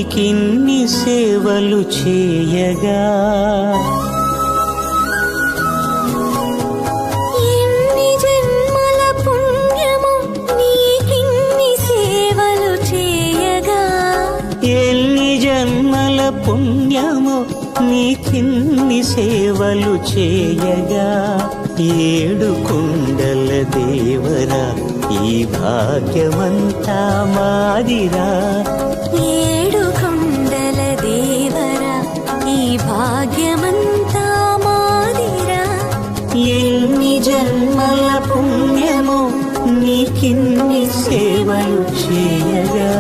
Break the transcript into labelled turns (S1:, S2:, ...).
S1: నీకిన్ని సేవలు చేయగా
S2: ఎన్ని జన్మల పుణ్యము నీకిన్ని సేవలు చేయగా
S1: ఎన్ని జన్మల పుణ్యము నీకిన్ని సేవలు చేయగా ఏడు కొండల దేవరా ఈ భాగ్యమంతా మాదిరా
S2: ఏడు కొండల దేవరా ఈ భాగ్యమంతా మాదిరా
S1: ఎన్ని జన్మల పుణ్యము నీకిన్ని సేవలు చేయగా